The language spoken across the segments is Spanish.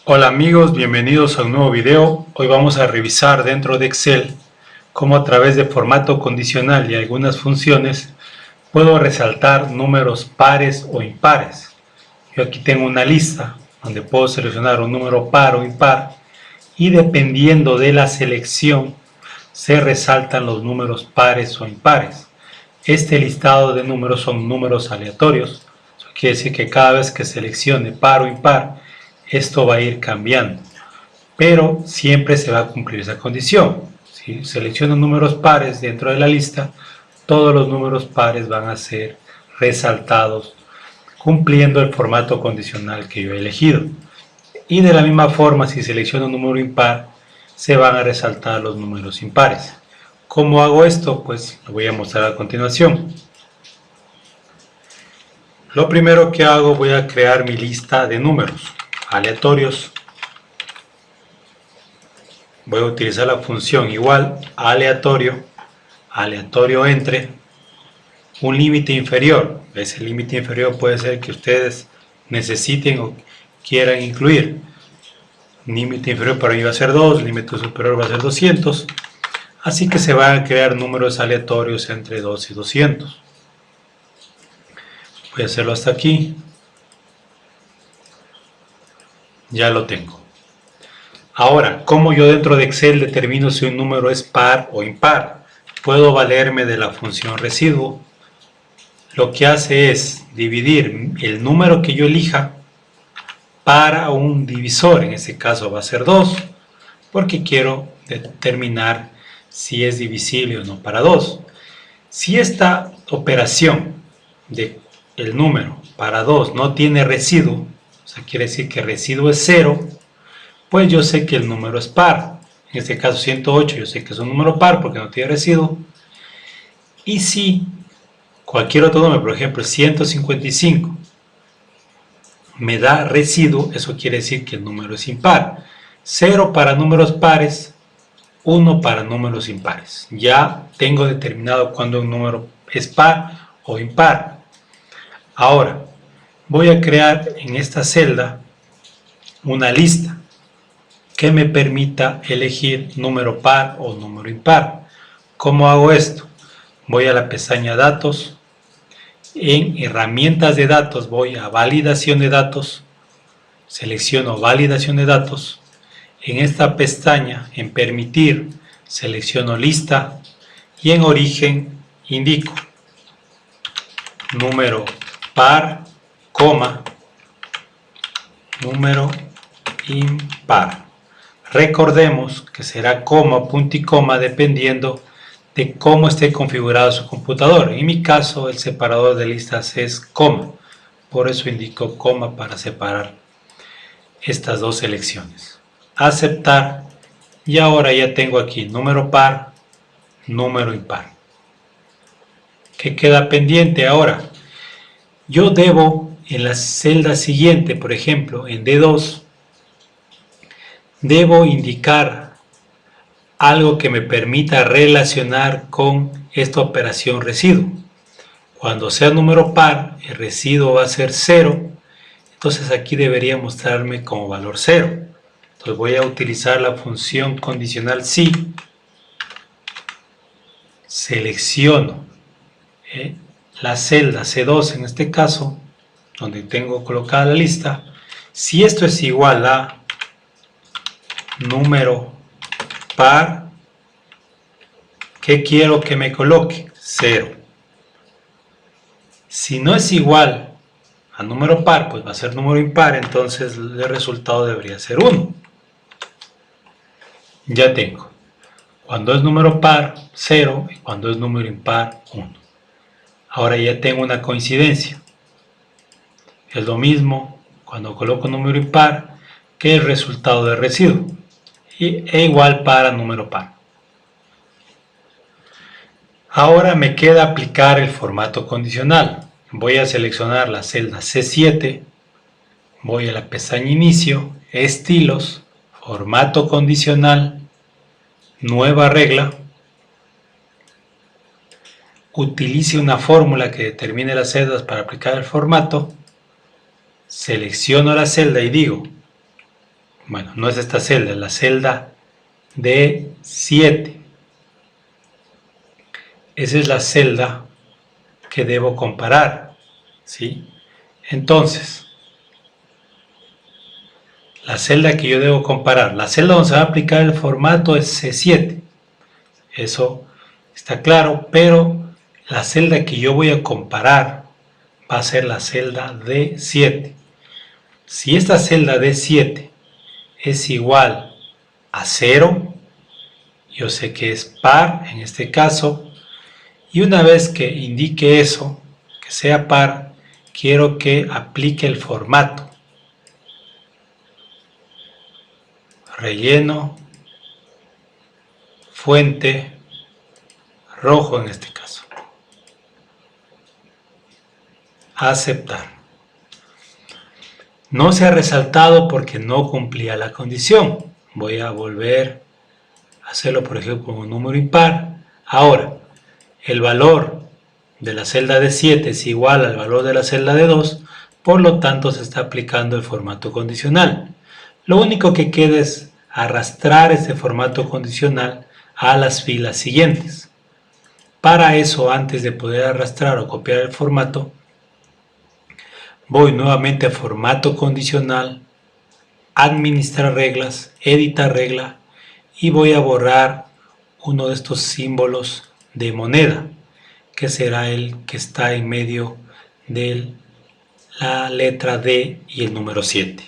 Hola amigos, bienvenidos a un nuevo video. Hoy vamos a revisar dentro de Excel cómo a través de formato condicional y algunas funciones puedo resaltar números pares o impares. Yo aquí tengo una lista donde puedo seleccionar un número par o impar y dependiendo de la selección se resaltan los números pares o impares. Este listado de números son números aleatorios. Eso quiere decir que cada vez que seleccione par o impar, esto va a ir cambiando. Pero siempre se va a cumplir esa condición. Si selecciono números pares dentro de la lista, todos los números pares van a ser resaltados cumpliendo el formato condicional que yo he elegido. Y de la misma forma, si selecciono un número impar, se van a resaltar los números impares. ¿Cómo hago esto? Pues lo voy a mostrar a continuación. Lo primero que hago, voy a crear mi lista de números aleatorios. Voy a utilizar la función igual aleatorio, aleatorio entre un límite inferior. Ese límite inferior puede ser que ustedes necesiten o quieran incluir. Límite inferior para mí va a ser 2, límite superior va a ser 200. Así que se van a crear números aleatorios entre 2 y 200. Voy a hacerlo hasta aquí. Ya lo tengo. Ahora, ¿cómo yo dentro de Excel determino si un número es par o impar? Puedo valerme de la función residuo. Lo que hace es dividir el número que yo elija para un divisor. En este caso va a ser 2, porque quiero determinar si es divisible o no para 2. Si esta operación de el número para 2 no tiene residuo, o sea, quiere decir que el residuo es 0, pues yo sé que el número es par. En este caso 108 yo sé que es un número par porque no tiene residuo. Y si cualquier otro número, por ejemplo 155, me da residuo, eso quiere decir que el número es impar. 0 para números pares, 1 para números impares. Ya tengo determinado cuándo un número es par o impar. Ahora, voy a crear en esta celda una lista que me permita elegir número par o número impar. ¿Cómo hago esto? Voy a la pestaña Datos. En Herramientas de datos voy a Validación de datos. Selecciono Validación de datos. En esta pestaña, en Permitir, selecciono Lista. Y en Origen indico número par, coma, número impar. Recordemos que será coma, punto y coma dependiendo de cómo esté configurado su computador. En mi caso, el separador de listas es coma. Por eso indico coma para separar estas dos selecciones. Aceptar. Y ahora ya tengo aquí número par, número impar. ¿Qué queda pendiente ahora? Yo debo en la celda siguiente, por ejemplo, en D2, debo indicar algo que me permita relacionar con esta operación residuo. Cuando sea número par, el residuo va a ser 0, entonces aquí debería mostrarme como valor 0. Entonces voy a utilizar la función condicional si, selecciono la celda C2 en este caso, donde tengo colocada la lista. Si esto es igual a número par, ¿qué quiero que me coloque? 0. Si no es igual a número par, pues va a ser número impar, entonces el resultado debería ser 1. Ya tengo. Cuando es número par, 0, y cuando es número impar, 1. Ahora ya tengo una coincidencia. Es lo mismo cuando coloco número impar que el resultado del residuo. E igual para número par. Ahora me queda aplicar el formato condicional. Voy a seleccionar la celda C7, voy a la pestaña Inicio, Estilos, Formato condicional, Nueva regla. Utilice una fórmula que determine las celdas para aplicar el formato. Selecciono la celda y digo Bueno, no es esta celda, es la celda D7. Esa es la celda que debo comparar, ¿sí? Entonces, la celda que yo debo comparar, la celda donde se va a aplicar el formato es C7. Eso está claro, pero la celda que yo voy a comparar va a ser la celda D7. Si esta celda D7 es igual a 0, yo sé que es par en este caso, y una vez que indique eso, que sea par, quiero que aplique el formato. Relleno, fuente, rojo en este caso. Aceptar. No se ha resaltado porque no cumplía la condición. Voy a volver a hacerlo, por ejemplo, con un número impar. Ahora, el valor de la celda de 7 es igual al valor de la celda de 2, por lo tanto se está aplicando el formato condicional. Lo único que queda es arrastrar ese formato condicional a las filas siguientes. Para eso, antes de poder arrastrar o copiar el formato, voy nuevamente a formato condicional, administrar reglas, editar regla, y voy a borrar uno de estos símbolos de moneda, que será el que está en medio de la letra D y el número 7.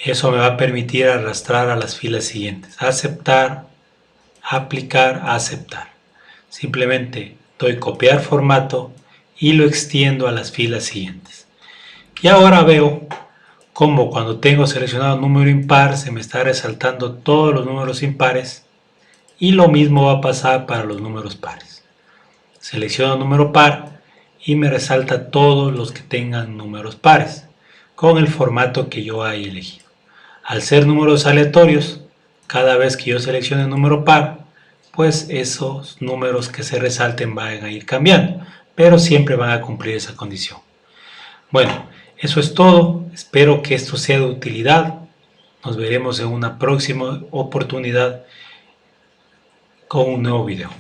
Eso me va a permitir arrastrar a las filas siguientes. Aceptar, aplicar, aceptar. Simplemente doy copiar formato y lo extiendo a las filas siguientes. Y ahora veo cómo cuando tengo seleccionado un número impar se me está resaltando todos los números impares, y lo mismo va a pasar para los números pares. Selecciono número par y me resalta todos los que tengan números pares con el formato que yo haya elegido. Al ser números aleatorios, cada vez que yo seleccione un número par, pues esos números que se resalten van a ir cambiando, pero siempre van a cumplir esa condición. Bueno, eso es todo. Espero que esto sea de utilidad. Nos veremos en una próxima oportunidad con un nuevo video.